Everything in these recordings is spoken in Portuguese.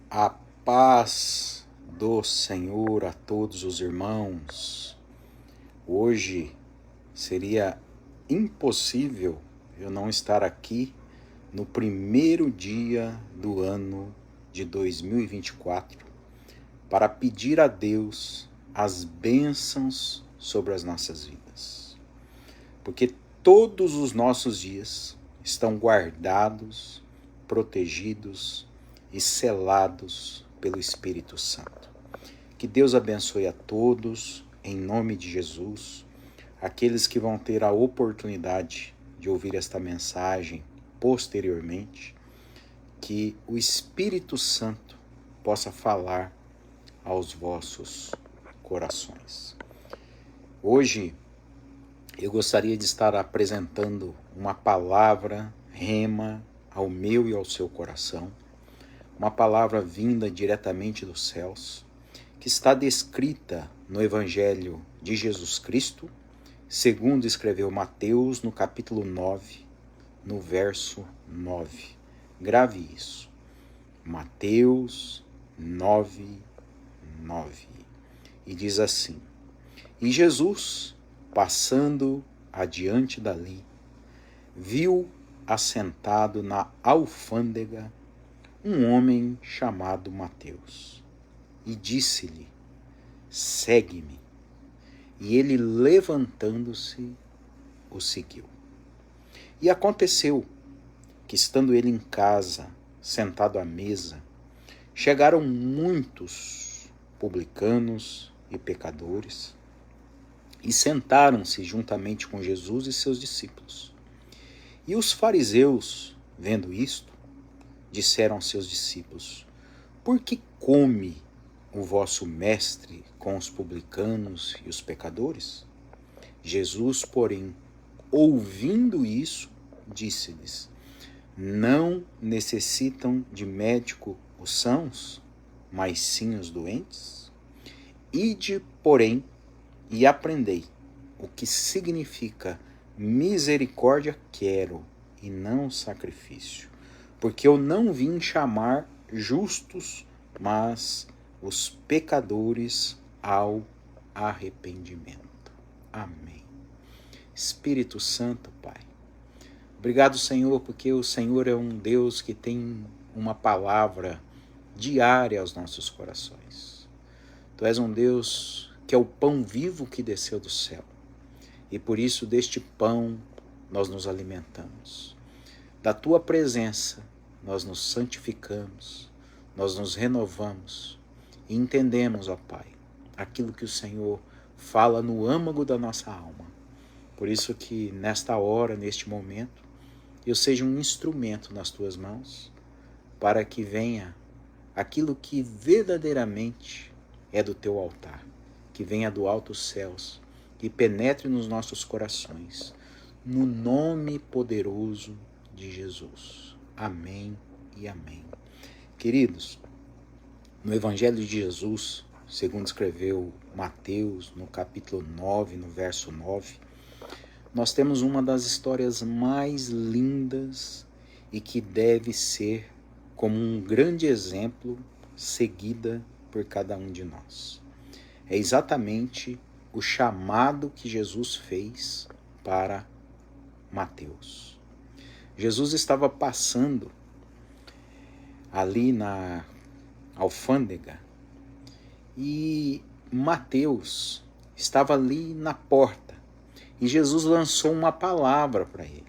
A paz do Senhor a todos os irmãos. Hoje seria impossível eu não estar aqui no primeiro dia do ano de 2024 para pedir a Deus as bênçãos sobre as nossas vidas. Porque todos os nossos dias estão guardados, protegidos e selados pelo Espírito Santo. Que Deus abençoe a todos, em nome de Jesus, aqueles que vão ter a oportunidade de ouvir esta mensagem posteriormente, que o Espírito Santo possa falar aos vossos corações. Hoje eu gostaria de estar apresentando uma palavra rema ao meu e ao seu coração, uma palavra vinda diretamente dos céus, que está descrita no Evangelho de Jesus Cristo, segundo escreveu Mateus, no capítulo 9, no verso 9. Grave isso. Mateus 9, 9. E diz assim: E Jesus, passando adiante dali, viu assentado na alfândega um homem chamado Mateus, e disse-lhe: Segue-me. E ele, levantando-se, o seguiu. E aconteceu que, estando ele em casa, sentado à mesa, chegaram muitos publicanos e pecadores, e sentaram-se juntamente com Jesus e seus discípulos. E os fariseus, vendo isto, disseram aos seus discípulos: Por que come o vosso mestre com os publicanos e os pecadores? Jesus, porém, ouvindo isso, disse-lhes: Não necessitam de médico os sãos, mas sim os doentes? Ide, porém, e aprendei o que significa misericórdia quero, e não sacrifício. Porque eu não vim chamar justos, mas os pecadores ao arrependimento. Amém. Espírito Santo, Pai, obrigado, Senhor, porque o Senhor é um Deus que tem uma palavra diária aos nossos corações. Tu és um Deus que é o pão vivo que desceu do céu, e por isso deste pão nós nos alimentamos. Da Tua presença nós nos santificamos, nós nos renovamos e entendemos, ó Pai, aquilo que o Senhor fala no âmago da nossa alma. Por isso que nesta hora, neste momento, eu seja um instrumento nas Tuas mãos, para que venha aquilo que verdadeiramente é do Teu altar, que venha do alto dos céus, que penetre nos nossos corações, no nome poderoso de Jesus. Amém e amém. Queridos, no Evangelho de Jesus, segundo escreveu Mateus, no capítulo 9, no verso 9, nós temos uma das histórias mais lindas e que deve ser como um grande exemplo seguida por cada um de nós. É exatamente o chamado que Jesus fez para Mateus. Jesus estava passando ali na alfândega e Mateus estava ali na porta e Jesus lançou uma palavra para ele.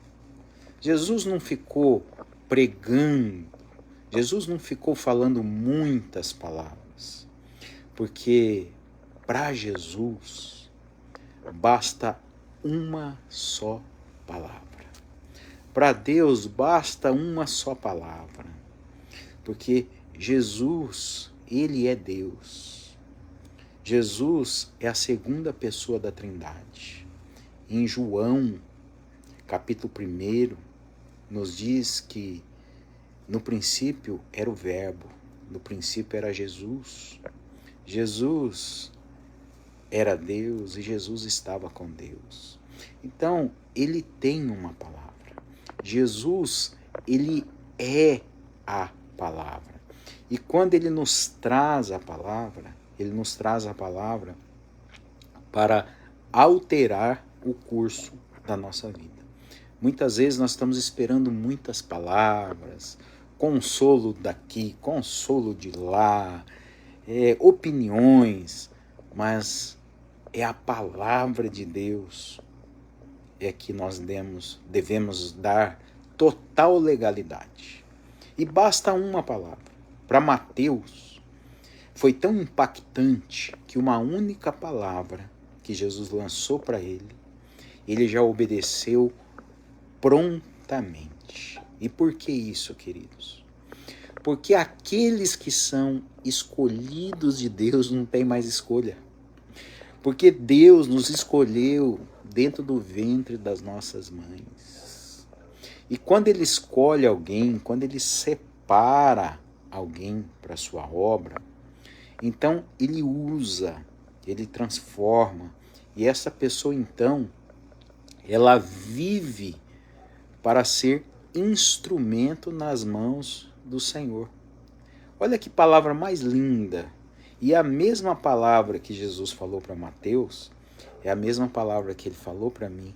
Jesus não ficou pregando, Jesus não ficou falando muitas palavras, porque para Jesus basta uma só palavra. Para Deus basta uma só palavra, porque Jesus, Ele é Deus. Jesus é a segunda pessoa da Trindade. Em João, capítulo 1, nos diz que no princípio era o Verbo, no princípio era Jesus. Jesus era Deus e Jesus estava com Deus. Então, Ele tem uma palavra. Jesus, Ele é a palavra. E quando ele nos traz a palavra, para alterar o curso da nossa vida. Muitas vezes nós estamos esperando muitas palavras, consolo daqui, consolo de lá, opiniões, mas é a palavra de Deus que nós devemos dar total legalidade. E basta uma palavra. Para Mateus, foi tão impactante que uma única palavra que Jesus lançou para ele já obedeceu prontamente. E por que isso, queridos? Porque aqueles que são escolhidos de Deus não têm mais escolha. Porque Deus nos escolheu dentro do ventre das nossas mães. E quando Ele escolhe alguém, quando Ele separa alguém para a sua obra, então Ele usa, Ele transforma. E essa pessoa, então, ela vive para ser instrumento nas mãos do Senhor. Olha que palavra mais linda. E a mesma palavra que Jesus falou para Mateus, é a mesma palavra que ele falou para mim,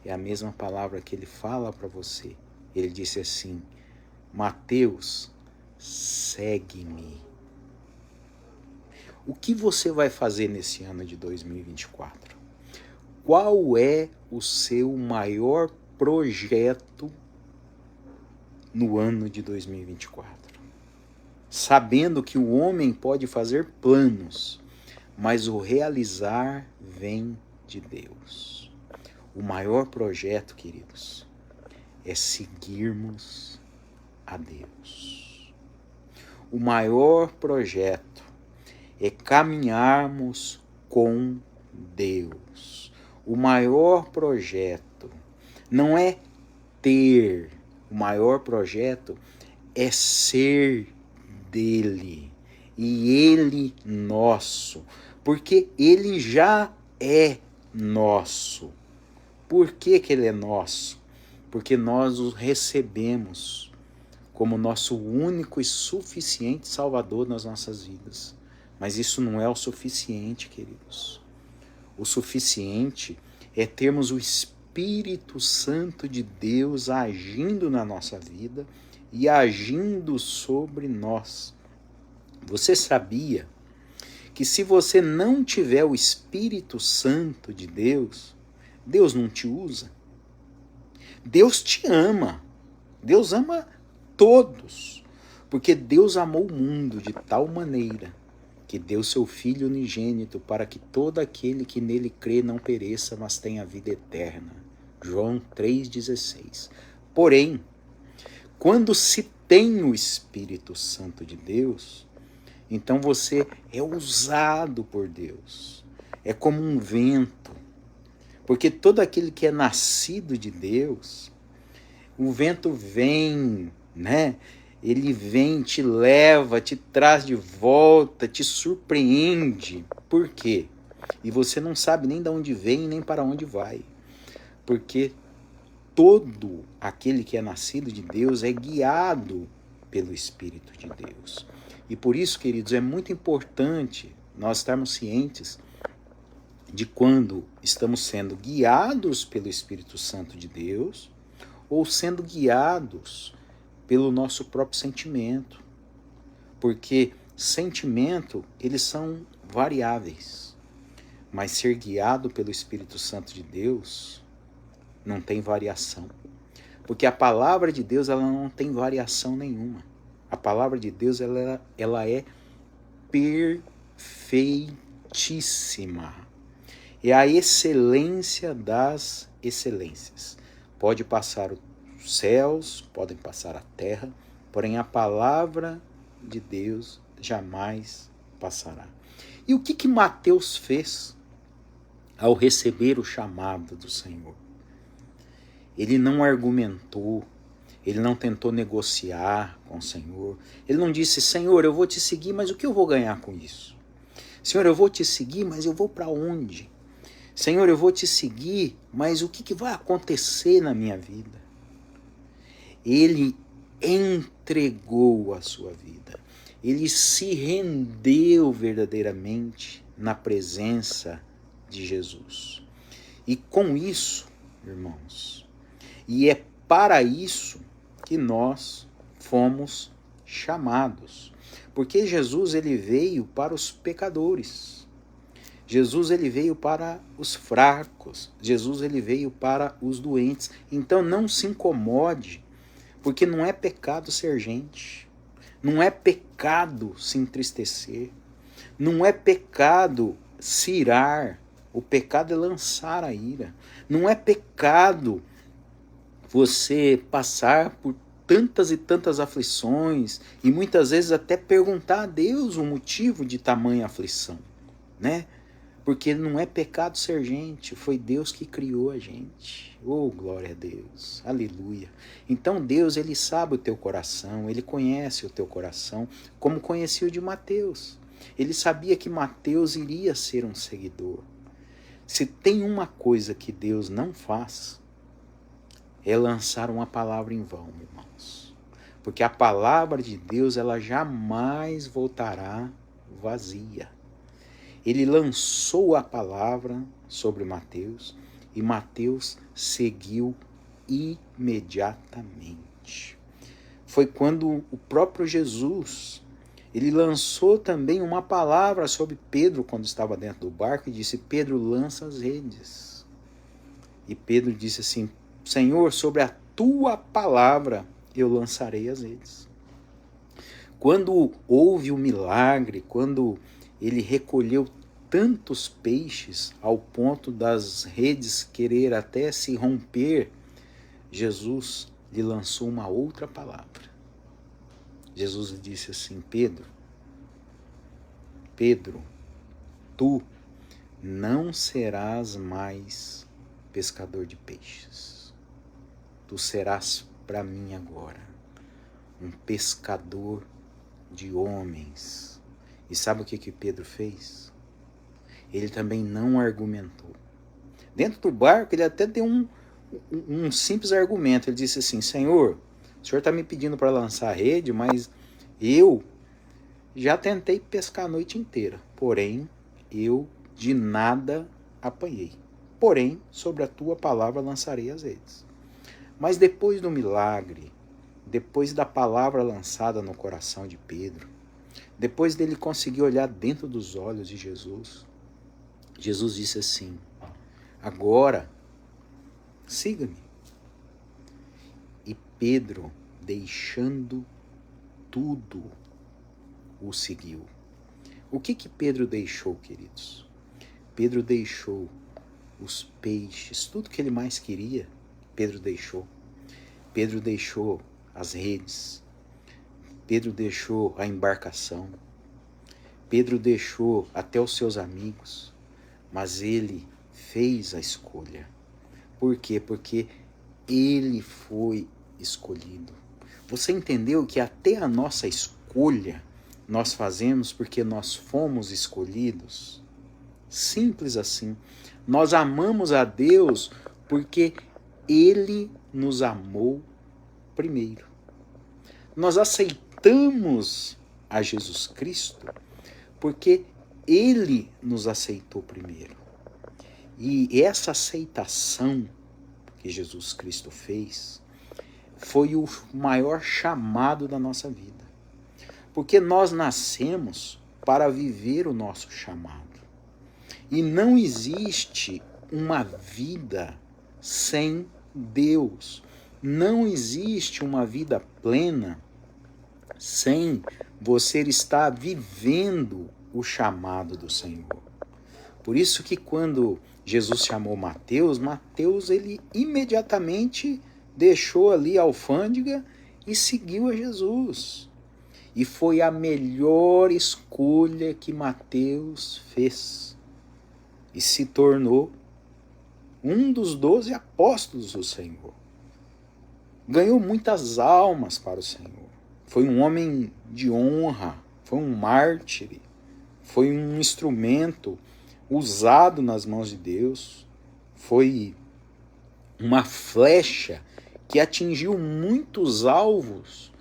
é a mesma palavra que ele fala para você. Ele disse assim: Mateus, segue-me. O que você vai fazer nesse ano de 2024? Qual é o seu maior projeto no ano de 2024? Sabendo que o homem pode fazer planos, mas o realizar vem de Deus. O maior projeto, queridos, é seguirmos a Deus. O maior projeto é caminharmos com Deus. O maior projeto não é ter, o maior projeto é ser dele e ele nosso, porque ele já é nosso. Por que ele é nosso? Porque nós o recebemos como nosso único e suficiente Salvador nas nossas vidas. Mas isso não é o suficiente, queridos. O suficiente é termos o Espírito Santo de Deus agindo na nossa vida e agindo sobre nós. Você sabia que se você não tiver o Espírito Santo de Deus, Deus não te usa? Deus te ama. Deus ama todos. Porque Deus amou o mundo de tal maneira que deu seu Filho unigênito para que todo aquele que nele crê não pereça, mas tenha vida eterna. João 3,16. Porém, quando se tem o Espírito Santo de Deus, então você é usado por Deus. É como um vento. Porque todo aquele que é nascido de Deus, o vento vem, né? Ele vem, te leva, te traz de volta, te surpreende. Por quê? E você não sabe nem de onde vem, nem para onde vai. Porque todo aquele que é nascido de Deus é guiado pelo Espírito de Deus. E por isso, queridos, é muito importante nós estarmos cientes de quando estamos sendo guiados pelo Espírito Santo de Deus ou sendo guiados pelo nosso próprio sentimento. Porque sentimento, eles são variáveis. Mas ser guiado pelo Espírito Santo de Deus não tem variação. Porque a palavra de Deus, ela não tem variação nenhuma. A palavra de Deus, ela é perfeitíssima. É a excelência das excelências. Pode passar os céus, podem passar a terra, porém a palavra de Deus jamais passará. E o que Mateus fez ao receber o chamado do Senhor? Ele não argumentou, ele não tentou negociar com o Senhor. Ele não disse: Senhor, eu vou te seguir, mas o que eu vou ganhar com isso? Senhor, eu vou te seguir, mas eu vou para onde? Senhor, eu vou te seguir, mas o que vai acontecer na minha vida? Ele entregou a sua vida. Ele se rendeu verdadeiramente na presença de Jesus. E com isso, irmãos, e é para isso que nós fomos chamados. Porque Jesus ele veio para os pecadores. Jesus ele veio para os fracos. Jesus ele veio para os doentes. Então não se incomode, porque não é pecado ser gente. Não é pecado se entristecer. Não é pecado se irar. O pecado é lançar a ira. Não é pecado você passar por tantas e tantas aflições e muitas vezes até perguntar a Deus o motivo de tamanha aflição, né? Porque não é pecado ser gente, foi Deus que criou a gente. Oh, glória a Deus, aleluia. Então Deus, ele sabe o teu coração, ele conhece o teu coração, como conhecia o de Mateus. Ele sabia que Mateus iria ser um seguidor. Se tem uma coisa que Deus não faz, é lançar uma palavra em vão, irmãos. Porque a palavra de Deus, ela jamais voltará vazia. Ele lançou a palavra sobre Mateus e Mateus seguiu imediatamente. Foi quando o próprio Jesus, ele lançou também uma palavra sobre Pedro quando estava dentro do barco e disse: Pedro, lança as redes. E Pedro disse assim: Senhor, sobre a tua palavra eu lançarei as redes. Quando houve o milagre, quando ele recolheu tantos peixes ao ponto das redes querer até se romper, Jesus lhe lançou uma outra palavra. Jesus lhe disse assim: Pedro, tu não serás mais pescador de peixes. Tu serás para mim agora um pescador de homens. E sabe o que Pedro fez? Ele também não argumentou. Dentro do barco ele até deu um simples argumento. Ele disse assim: Senhor, o Senhor está me pedindo para lançar a rede, mas eu já tentei pescar a noite inteira. Porém, eu de nada apanhei. Porém, sobre a tua palavra lançarei as redes. Mas depois do milagre, depois da palavra lançada no coração de Pedro, depois dele conseguir olhar dentro dos olhos de Jesus, Jesus disse assim: agora, siga-me. E Pedro, deixando tudo, o seguiu. O que Pedro deixou, queridos? Pedro deixou os peixes, tudo que ele mais queria, Pedro deixou. Pedro deixou as redes. Pedro deixou a embarcação. Pedro deixou até os seus amigos. Mas ele fez a escolha. Por quê? Porque ele foi escolhido. Você entendeu que até a nossa escolha nós fazemos porque nós fomos escolhidos? Simples assim. Nós amamos a Deus porque Ele nos amou primeiro. Nós aceitamos a Jesus Cristo porque Ele nos aceitou primeiro. E essa aceitação que Jesus Cristo fez foi o maior chamado da nossa vida. Porque nós nascemos para viver o nosso chamado. E não existe uma vida sem Deus. Não existe uma vida plena sem você estar vivendo o chamado do Senhor. Por isso que quando Jesus chamou Mateus, ele imediatamente deixou ali a alfândega e seguiu a Jesus. E foi a melhor escolha que Mateus fez. E se tornou um dos 12 apóstolos do Senhor. Ganhou muitas almas para o Senhor. Foi um homem de honra, foi um mártir, foi um instrumento usado nas mãos de Deus, foi uma flecha que atingiu muitos alvos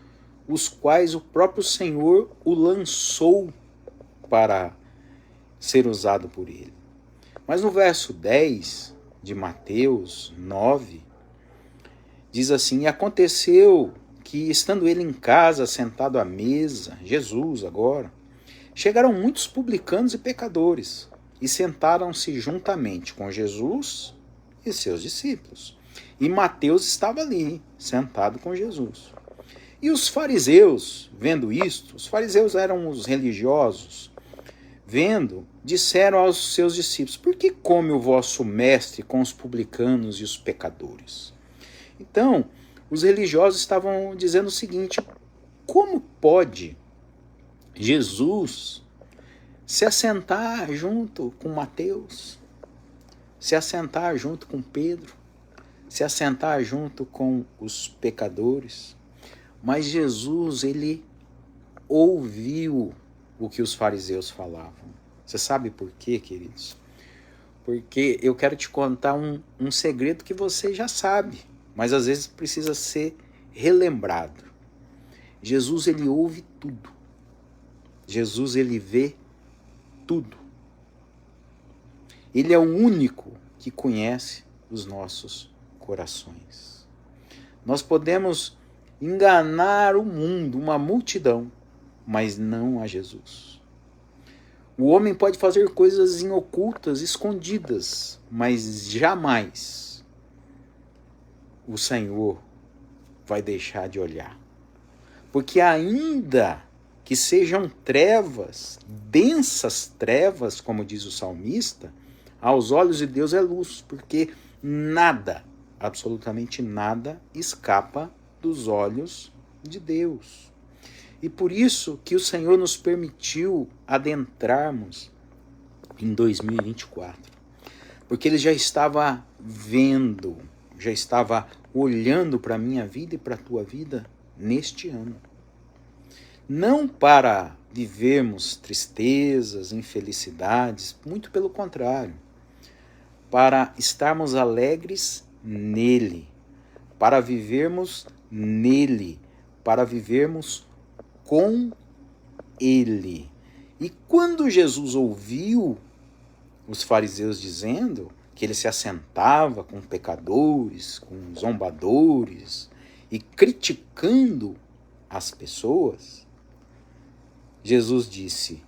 os quais o próprio Senhor o lançou para ser usado por ele. Mas no verso 10 de Mateus 9, diz assim: e aconteceu que, estando ele em casa, sentado à mesa, Jesus agora, chegaram muitos publicanos e pecadores, e sentaram-se juntamente com Jesus e seus discípulos. E Mateus estava ali, sentado com Jesus. E os fariseus, vendo isto, os fariseus eram os religiosos, vendo, disseram aos seus discípulos: por que come o vosso mestre com os publicanos e os pecadores? Então, os religiosos estavam dizendo o seguinte: como pode Jesus se assentar junto com Mateus, se assentar junto com Pedro, se assentar junto com os pecadores? Mas Jesus, ele ouviu o que os fariseus falavam. Você sabe por quê, queridos? Porque eu quero te contar um segredo que você já sabe, mas às vezes precisa ser relembrado. Jesus, ele ouve tudo. Jesus, ele vê tudo. Ele é o único que conhece os nossos corações. Nós podemos enganar o mundo, uma multidão, mas não a Jesus. O homem pode fazer coisas ocultas, escondidas, mas jamais o Senhor vai deixar de olhar. Porque ainda que sejam trevas, densas trevas, como diz o salmista, aos olhos de Deus é luz, porque nada, absolutamente nada, escapa dos olhos de Deus. E por isso que o Senhor nos permitiu adentrarmos em 2024. Porque Ele já estava vendo, já estava olhando para a minha vida e para a tua vida neste ano. Não para vivermos tristezas, infelicidades, muito pelo contrário. Para estarmos alegres nele, para vivermos nele, para vivermos com ele. E quando Jesus ouviu os fariseus dizendo que ele se assentava com pecadores, com zombadores e criticando as pessoas, Jesus disse: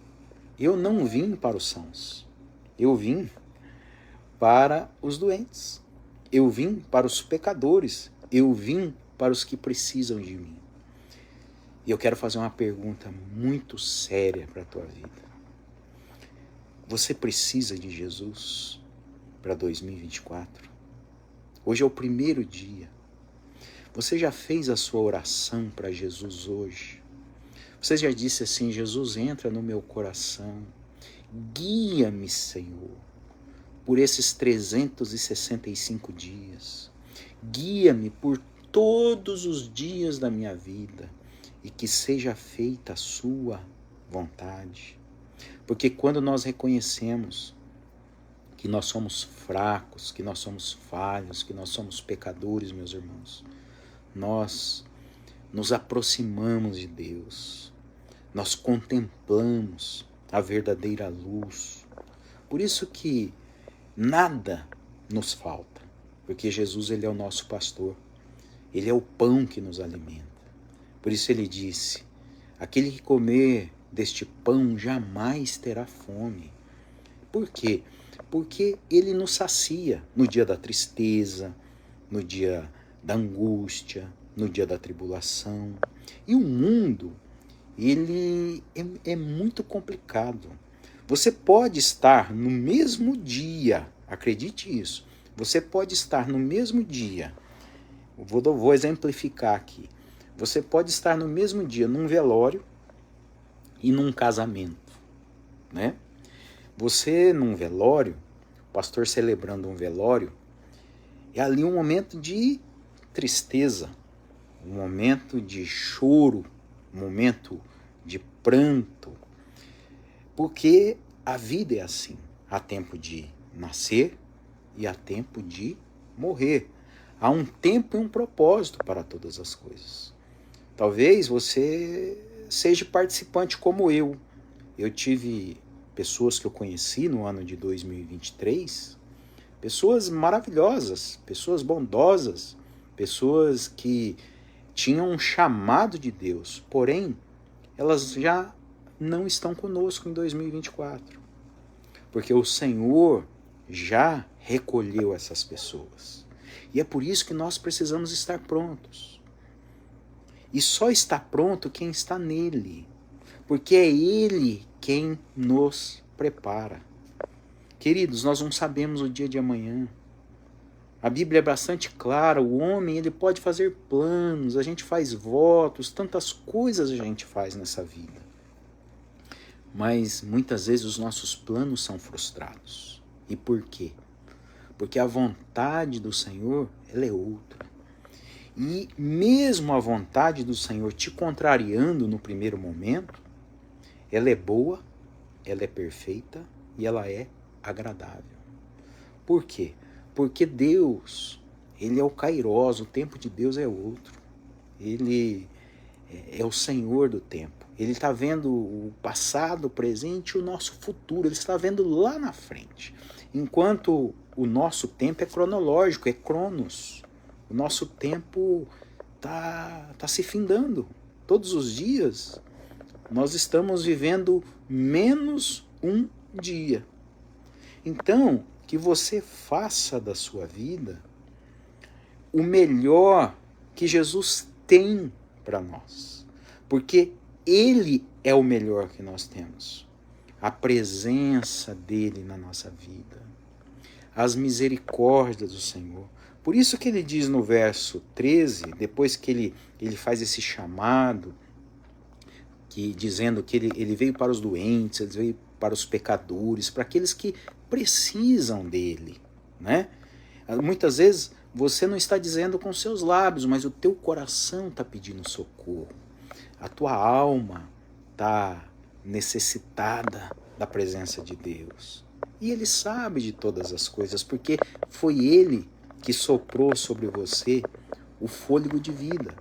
eu não vim para os sãos, eu vim para os doentes, eu vim para os pecadores, eu vim para os que precisam de mim. E eu quero fazer uma pergunta muito séria para a tua vida. Você precisa de Jesus para 2024? Hoje é o primeiro dia. Você já fez a sua oração para Jesus hoje? Você já disse assim: Jesus, entra no meu coração, guia-me, Senhor, por esses 365 dias. Guia-me por todos os dias da minha vida. E que seja feita a sua vontade. Porque quando nós reconhecemos que nós somos fracos, que nós somos falhos, que nós somos pecadores, meus irmãos, nós nos aproximamos de Deus. Nós contemplamos a verdadeira luz. Por isso que nada nos falta. Porque Jesus, ele é o nosso pastor. Ele é o pão que nos alimenta. Por isso ele disse: aquele que comer deste pão jamais terá fome. Por quê? Porque ele nos sacia no dia da tristeza, no dia da angústia, no dia da tribulação. E o mundo, ele é muito complicado. Você pode estar no mesmo dia, acredite isso, você pode estar no mesmo dia, vou exemplificar aqui. Você pode estar no mesmo dia num velório e num casamento, né? Você num velório, o pastor celebrando um velório, é ali um momento de tristeza, um momento de choro, um momento de pranto, porque a vida é assim. Há tempo de nascer e há tempo de morrer. Há um tempo e um propósito para todas as coisas. Talvez você seja participante como eu. Eu tive pessoas que eu conheci no ano de 2023, pessoas maravilhosas, pessoas bondosas, pessoas que tinham um chamado de Deus, porém, elas já não estão conosco em 2024, porque o Senhor já recolheu essas pessoas. E é por isso que nós precisamos estar prontos. E só está pronto quem está nele, porque é Ele quem nos prepara. Queridos, nós não sabemos o dia de amanhã. A Bíblia é bastante clara, o homem ele pode fazer planos, a gente faz votos, tantas coisas a gente faz nessa vida. Mas muitas vezes os nossos planos são frustrados. E por quê? Porque a vontade do Senhor, ela é outra. E mesmo a vontade do Senhor te contrariando no primeiro momento, ela é boa, ela é perfeita e ela é agradável. Por quê? Porque Deus, Ele é o Kairos, o tempo de Deus é outro. Ele é o Senhor do tempo. Ele está vendo o passado, o presente e o nosso futuro. Ele está vendo lá na frente. Enquanto o nosso tempo é cronológico, é cronos. O nosso tempo está se findando. Todos os dias nós estamos vivendo menos um dia. Então, que você faça da sua vida o melhor que Jesus tem para nós. Porque Ele é o melhor que nós temos. A presença dEle na nossa vida. As misericórdias do Senhor. Por isso que ele diz no verso 13, depois que ele faz esse chamado, dizendo que ele veio para os doentes, ele veio para os pecadores, para aqueles que precisam dele, né? Muitas vezes você não está dizendo com seus lábios, mas o teu coração está pedindo socorro. A tua alma está necessitada da presença de Deus. E Ele sabe de todas as coisas, porque foi Ele que soprou sobre você o fôlego de vida.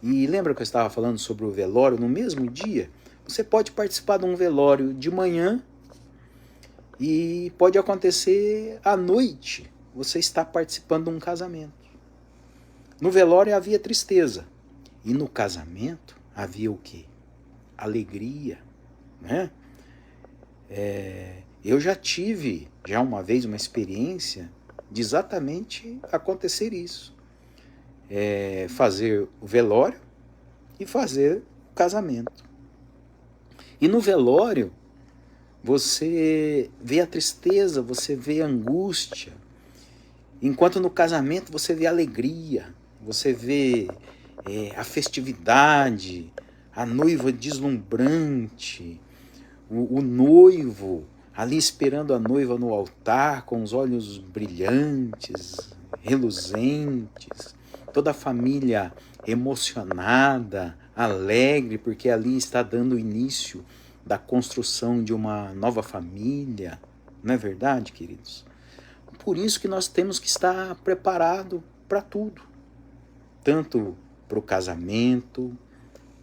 E lembra que eu estava falando sobre o velório? No mesmo dia, você pode participar de um velório de manhã e pode acontecer à noite. Você está participando de um casamento. No velório havia tristeza. E no casamento havia o quê? Alegria, né? Eu já tive, uma vez, uma experiência de exatamente acontecer isso. Fazer o velório e fazer o casamento. E no velório, você vê a tristeza, você vê a angústia, enquanto no casamento você vê a alegria, você vê a festividade, a noiva deslumbrante, o noivo ali esperando a noiva no altar com os olhos brilhantes, reluzentes, toda a família emocionada, alegre, porque ali está dando início da construção de uma nova família. Não é verdade, queridos? Por isso que nós temos que estar preparados para tudo. Tanto para o casamento,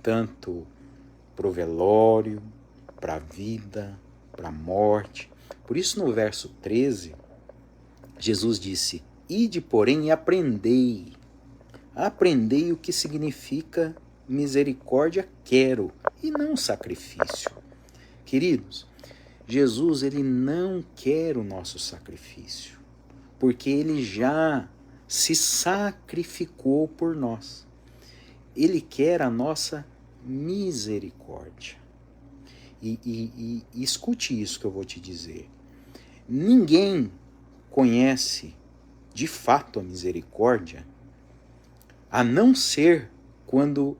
tanto para o velório, para a vida, para a morte. Por isso no verso 13, Jesus disse: Ide, porém, e aprendei. Aprendei o que significa misericórdia quero, e não sacrifício. Queridos, Jesus ele não quer o nosso sacrifício, porque ele já se sacrificou por nós. Ele quer a nossa misericórdia. E escute isso que eu vou te dizer. Ninguém conhece de fato a misericórdia, a não ser quando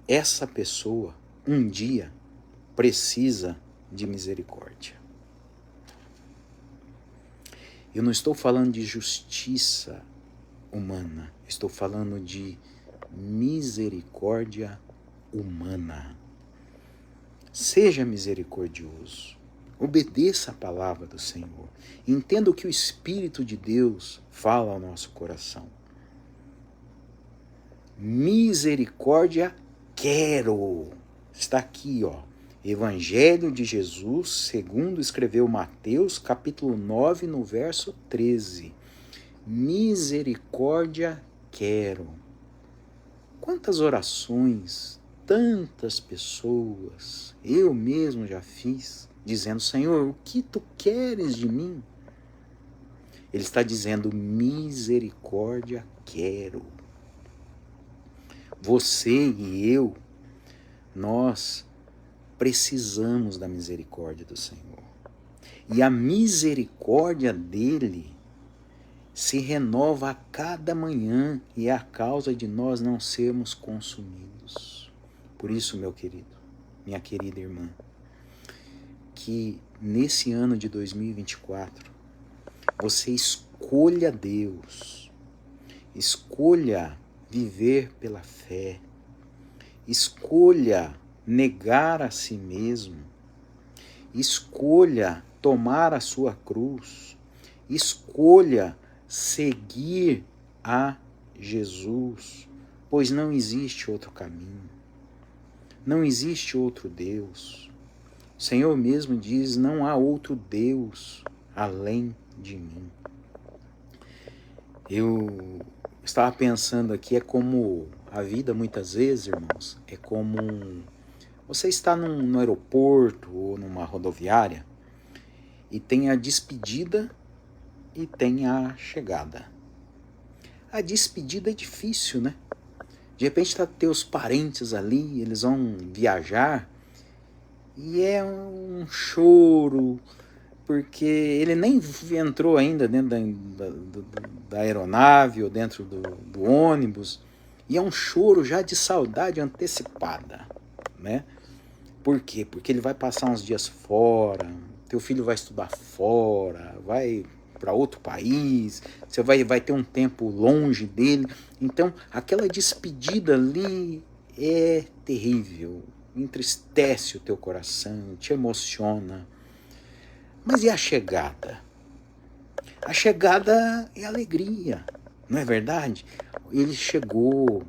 essa pessoa um dia precisa de misericórdia. Eu não estou falando de justiça humana, estou falando de misericórdia humana. Seja misericordioso, obedeça a palavra do Senhor, entenda o que o Espírito de Deus fala ao nosso coração. Misericórdia quero. Está aqui, ó. Evangelho de Jesus, segundo escreveu Mateus, capítulo 9, no verso 13. Misericórdia quero. Quantas orações, tantas pessoas, eu mesmo já fiz, dizendo, Senhor, o que tu queres de mim? Ele está dizendo, misericórdia quero. Você e eu, nós precisamos da misericórdia do Senhor. E a misericórdia dele se renova a cada manhã e é a causa de nós não sermos consumidos. Por isso, meu querido, minha querida irmã, que nesse ano de 2024 você escolha Deus, escolha viver pela fé, escolha negar a si mesmo, escolha tomar a sua cruz, escolha seguir a Jesus, pois não existe outro caminho, não existe outro Deus. O Senhor mesmo diz, não há outro Deus além de mim. Eu estava pensando aqui, é como a vida muitas vezes, irmãos, é como você está no aeroporto ou numa rodoviária e tem a despedida e tem a chegada. A despedida é difícil, né? De repente tá teus parentes ali, eles vão viajar e é um choro, porque ele nem entrou ainda dentro da aeronave ou dentro do ônibus, e é um choro já de saudade antecipada, né? Por quê? Porque ele vai passar uns dias fora, teu filho vai estudar fora, vai para outro país, você vai ter um tempo longe dele, então aquela despedida ali é terrível, entristece o teu coração, te emociona. Mas e a chegada? A chegada é alegria, não é verdade? Ele chegou,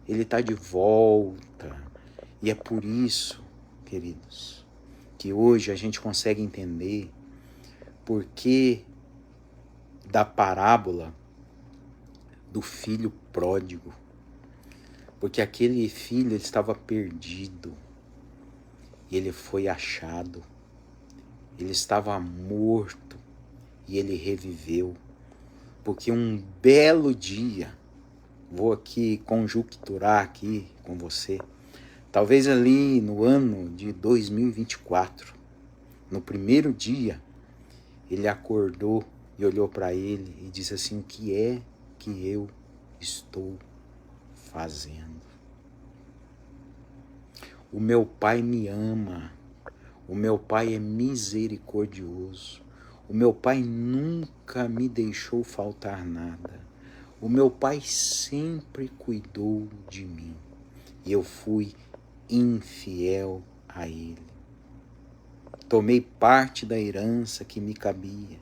ele está de volta, e é por isso, queridos, que hoje a gente consegue entender por que da parábola do filho pródigo. Porque aquele filho ele estava perdido e ele foi achado. Ele estava morto e ele reviveu. Porque um belo dia, vou aqui conjecturar aqui com você, talvez ali no ano de 2024, no primeiro dia, ele acordou e olhou para ele e disse assim, o que é que eu estou fazendo? O meu pai me ama, o meu pai é misericordioso, o meu pai nunca me deixou faltar nada, o meu pai sempre cuidou de mim e eu fui infiel a ele. Tomei parte da herança que me cabia,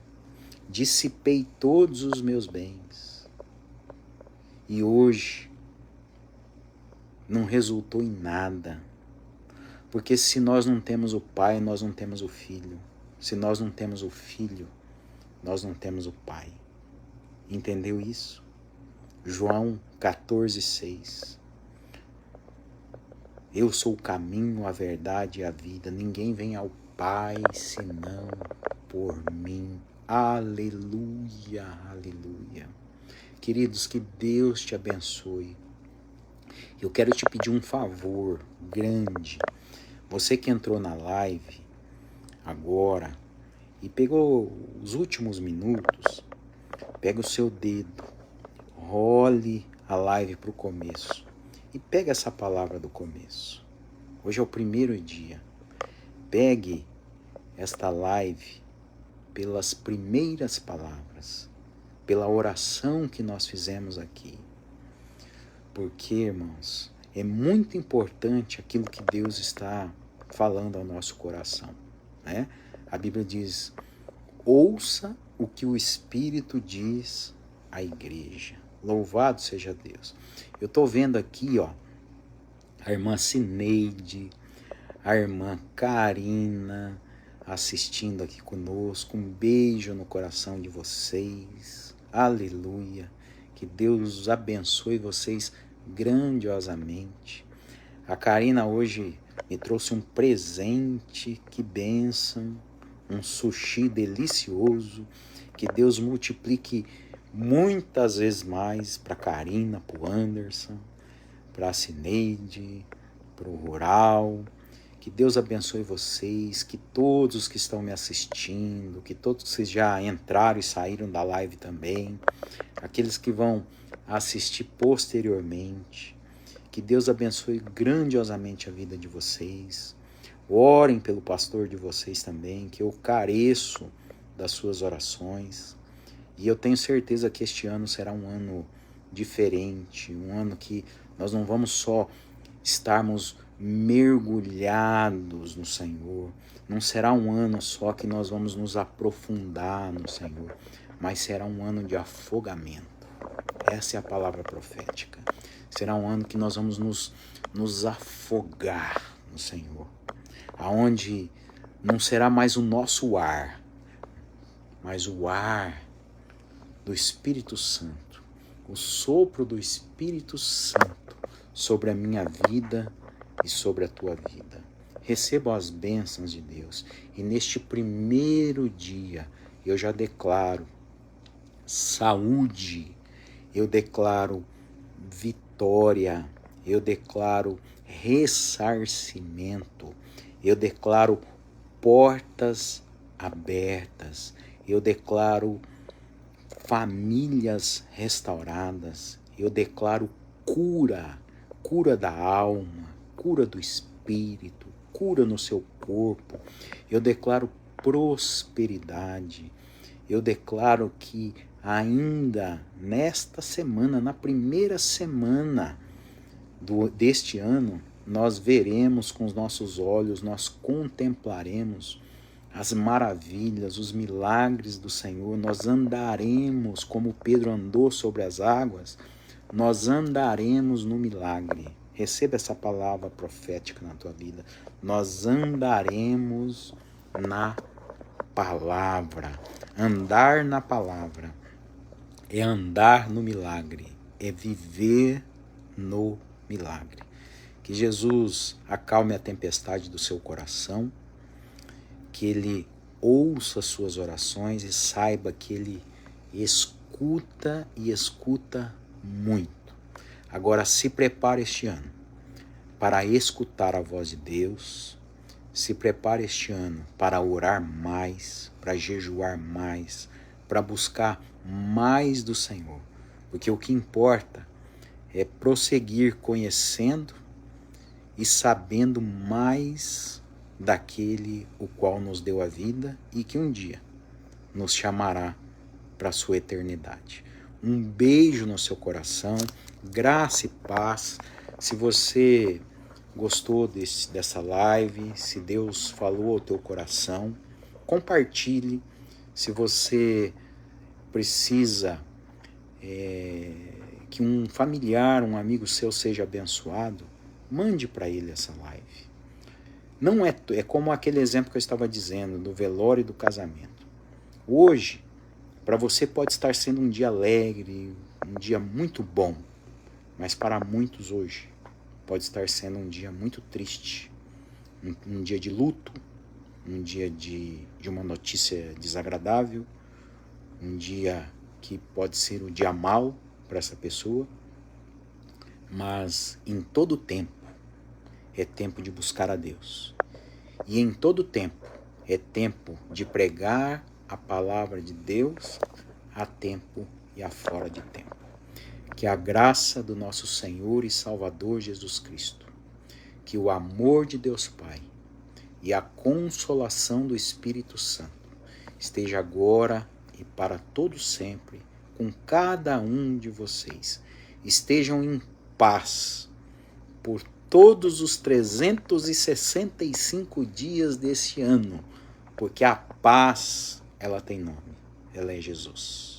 dissipei todos os meus bens e hoje não resultou em nada. Porque se nós não temos o pai, nós não temos o filho. Se nós não temos o filho, nós não temos o pai. Entendeu isso? João 14,6. Eu sou o caminho, a verdade e a vida. Ninguém vem ao Pai senão por mim. Aleluia, aleluia. Queridos, que Deus te abençoe. Eu quero te pedir um favor grande. Você que entrou na live agora e pegou os últimos minutos, pega o seu dedo, role a live para o começo e pega essa palavra do começo. Hoje é o primeiro dia. Pegue esta live pelas primeiras palavras, pela oração que nós fizemos aqui. Porque, irmãos, é muito importante aquilo que Deus está falando ao nosso coração, né? A Bíblia diz, ouça o que o Espírito diz à igreja. Louvado seja Deus. Eu estou vendo aqui, ó, a irmã Cineide, a irmã Karina assistindo aqui conosco. Um beijo no coração de vocês. Aleluia. Que Deus abençoe vocês grandiosamente. A Karina hoje me trouxe um presente, que bênção, um sushi delicioso. Que Deus multiplique muitas vezes mais para a Karina, para o Anderson, para a Cineide, para o Rural. Que Deus abençoe vocês, que todos os que estão me assistindo, que todos que já entraram e saíram da live também, aqueles que vão assistir posteriormente, que Deus abençoe grandiosamente a vida de vocês. Orem pelo pastor de vocês também, que eu careço das suas orações. E eu tenho certeza que este ano será um ano diferente, um ano que nós não vamos só estarmos mergulhados no Senhor, não será um ano só que nós vamos nos aprofundar no Senhor, mas será um ano de afogamento. Essa é a palavra profética. Será um ano que nós vamos nos afogar no Senhor, aonde não será mais o nosso ar, mas o ar do Espírito Santo, o sopro do Espírito Santo sobre a minha vida e sobre a tua vida. Recebam as bênçãos de Deus. E neste primeiro dia, eu já declaro saúde, eu declaro vitória, eu declaro ressarcimento, eu declaro portas abertas, eu declaro famílias restauradas, eu declaro cura da alma, cura do espírito, cura no seu corpo. Eu declaro prosperidade. Eu declaro que ainda nesta semana, na primeira semana deste ano, nós veremos com os nossos olhos, nós contemplaremos as maravilhas, os milagres do Senhor. Nós andaremos como Pedro andou sobre as águas, nós andaremos no milagre. Receba essa palavra profética na tua vida. Nós andaremos na palavra. Andar na palavra é andar no milagre, é viver no milagre. Que Jesus acalme a tempestade do seu coração, que Ele ouça as suas orações e saiba que Ele escuta e escuta muito. Agora se prepare este ano para escutar a voz de Deus, se prepare este ano para orar mais, para jejuar mais, para buscar mais do Senhor, porque o que importa é prosseguir conhecendo e sabendo mais daquele o qual nos deu a vida e que um dia nos chamará para a sua eternidade. Um beijo no seu coração, graça e paz. Se você gostou dessa live, se Deus falou ao teu coração, compartilhe. Se você precisa que um familiar, um amigo seu seja abençoado, mande para ele essa live. Não é como aquele exemplo que eu estava dizendo, do velório e do casamento. Hoje, para você pode estar sendo um dia alegre, um dia muito bom, mas para muitos hoje pode estar sendo um dia muito triste, um dia de luto, um dia de uma notícia desagradável, um dia que pode ser um dia mau para essa pessoa, mas em todo tempo é tempo de buscar a Deus. E em todo tempo é tempo de pregar a palavra de Deus a tempo e a fora de tempo. Que a graça do nosso Senhor e Salvador Jesus Cristo, que o amor de Deus Pai e a consolação do Espírito Santo esteja agora e para todo sempre com cada um de vocês. Estejam em paz por todos os 365 dias desse ano, porque a paz, ela tem nome, ela é Jesus.